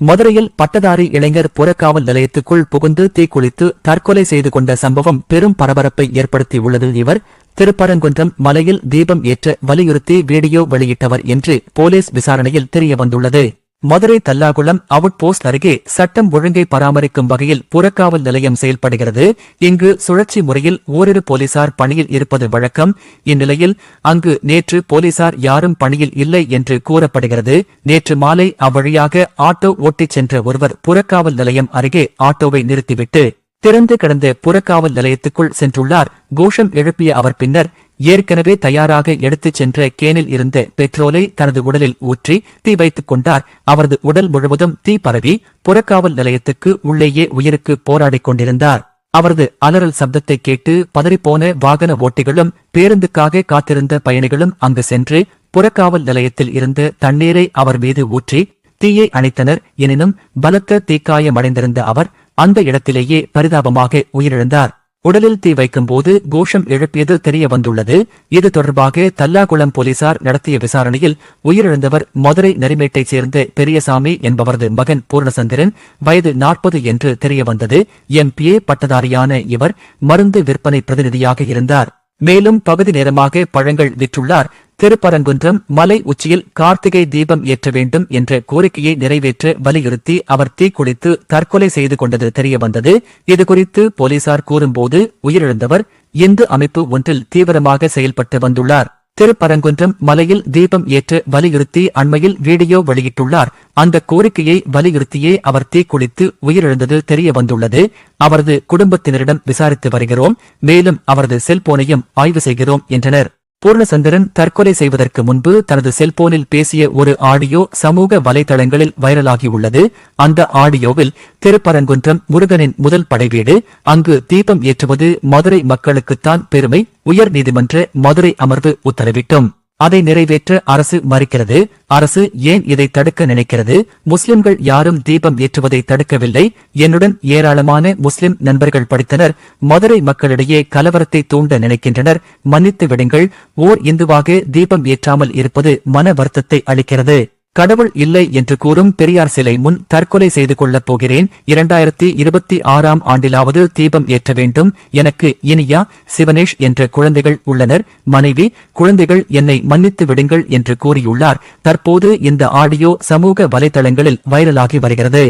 மதுரையில் பட்டதாரி இளைஞர் புறக்காவல் நிலையத்துக்குள் புகுந்து தீக்குளித்து தற்கொலை செய்து கொண்ட சம்பவம் பெரும் பரபரப்பை ஏற்படுத்தியுள்ளது. இவர் திருப்பரங்குன்றம் மலையில் தீபம் ஏற்ற வலியுறுத்தி வீடியோ வெளியிட்டவர் என்று போலீஸ் விசாரணையில் தெரியவந்துள்ளது. மதுரை தல்லாகுளம் அவுட் போஸ்ட் அருகே சட்டம் ஒழுங்கை பராமரிக்கும் வகையில் புறக்காவல் நிலையம் செயல்படுகிறது. இங்கு சுழற்சி முறையில் ஓரிரு போலீசார் பணியில் இருப்பது வழக்கம். இந்நிலையில் அங்கு நேற்று போலீசார் யாரும் பணியில் இல்லை என்று கூறப்படுகிறது. நேற்று மாலை அவ்வழியாக ஆட்டோ ஓட்டிச் சென்ற ஒருவர் புறக்காவல் நிலையம் அருகே ஆட்டோவை நிறுத்திவிட்டு திறந்து கிடந்த புறக்காவல் நிலையத்துக்குள் சென்றுள்ளார். கோஷம் எழுப்பிய அவர் பின்னர் ஏற்கனவே தயாராக எடுத்துச் சென்ற கேனில் இருந்த பெட்ரோலை தனது உடலில் ஊற்றி தீ வைத்துக் கொண்டார். அவரது உடல் முழுவதும் தீ பரவி புறக்காவல் நிலையத்துக்கு உள்ளேயே உயிருக்கு போராடிக் கொண்டிருந்தார். அவரது அலறல் சப்தத்தை கேட்டு பதறிப்போன வாகன ஓட்டிகளும் பேருந்துக்காக காத்திருந்த பயணிகளும் அங்கு சென்று புறக்காவல் நிலையத்தில் இருந்த தண்ணீரை அவர் மீது ஊற்றி தீயை அணைத்தனர். எனினும் பலத்த தீக்காயமடைந்திருந்த அவர் அந்த இடத்திலேயே பரிதாபமாக உயிரிழந்தார். உடலில் தீ வைக்கும்போது கோஷம் எழுப்பியது தெரிய வந்துள்ளது. இது தொடர்பாக தல்லாகுளம் போலீசார் நடத்திய விசாரணையில் உயிரிழந்தவர் மதுரை நரிமேட்டைச் சேர்ந்த பெரியசாமி என்பவரது மகன் பூர்ணசந்திரன், வயது 40 என்று தெரியவந்தது. MPA பட்டதாரியான இவர் மருந்து விற்பனை பிரதிநிதியாக இருந்தார். மேலும் பகுதி நேரமாக பழங்கள் விற்றுள்ளார். திருப்பரங்குன்றம் மலை உச்சியில் கார்த்திகை தீபம் ஏற்ற வேண்டும் என்ற கோரிக்கையை நிறைவேற்ற வலியுறுத்தி அவர் தீக்குளித்து தற்கொலை செய்து கொண்டது தெரியவந்தது. இதுகுறித்து போலீசார் கூறும்போது உயிரிழந்தவர் இந்து அமைப்பு ஒன்றில் தீவிரமாக செயல்பட்டு வந்துள்ளார். திருப்பரங்குன்றம் மலையில் தீபம் ஏற்ற வலியுறுத்தி அண்மையில் வீடியோ வெளியிட்டுள்ளார். அந்த கோரிக்கையை வலியுறுத்தியே அவர் தீக்குளித்து உயிரிழந்தது தெரிய வந்துள்ளது. அவரது குடும்பத்தினரிடம் விசாரித்து வருகிறோம், மேலும் அவரது செல்போனையும் ஆய்வு செய்கிறோம் என்றனர். பூர்ணசந்திரன் தற்கொலை செய்வதற்கு முன்பு தனது செல்போனில் பேசிய ஒரு ஆடியோ சமூக வலைதளங்களில் வைரலாகியுள்ளது. அந்த ஆடியோவில் திருப்பரங்குன்றம் முருகனின் முதல் படைவீடு, அங்கு தீபம் ஏற்றுவது மதுரை மக்களுக்குத்தான் பெருமை, உயர் நீதிமன்ற மதுரை அமர்வு உத்தரவிட்டும் அதை நிறைவேற்ற அரசு மறுக்கிறது. அரசு ஏன் இதை தடுக்க நினைக்கிறது? முஸ்லிம்கள் யாரும் தீபம் ஏற்றுவதை தடுக்கவில்லை. என்னுடன் ஏராளமான முஸ்லிம் நண்பர்கள் படித்தனர். மதுரை மக்களிடையே கலவரத்தை தூண்ட நினைக்கின்றனர். மன்னித்து விடுங்கள். ஓர் இந்துவாக தீபம் ஏற்றாமல் இருப்பது மன வருத்தத்தை அளிக்கிறது. கடவுள் இல்லை என்று கூறும் பெரியார் சிலை முன் தற்கொலை செய்து கொள்ளப் போகிறேன். 2026ஆம் ஆண்டிலாவது தீபம் ஏற்ற வேண்டும். எனக்கு இனியா, சிவனேஷ் என்ற குழந்தைகள் உள்ளனர். மனைவி, குழந்தைகள் என்னை மன்னித்து விடுங்கள் என்று கூறியுள்ளார். தற்போது இந்த ஆடியோ சமூக வலைதளங்களில் வைரலாகி வருகிறது.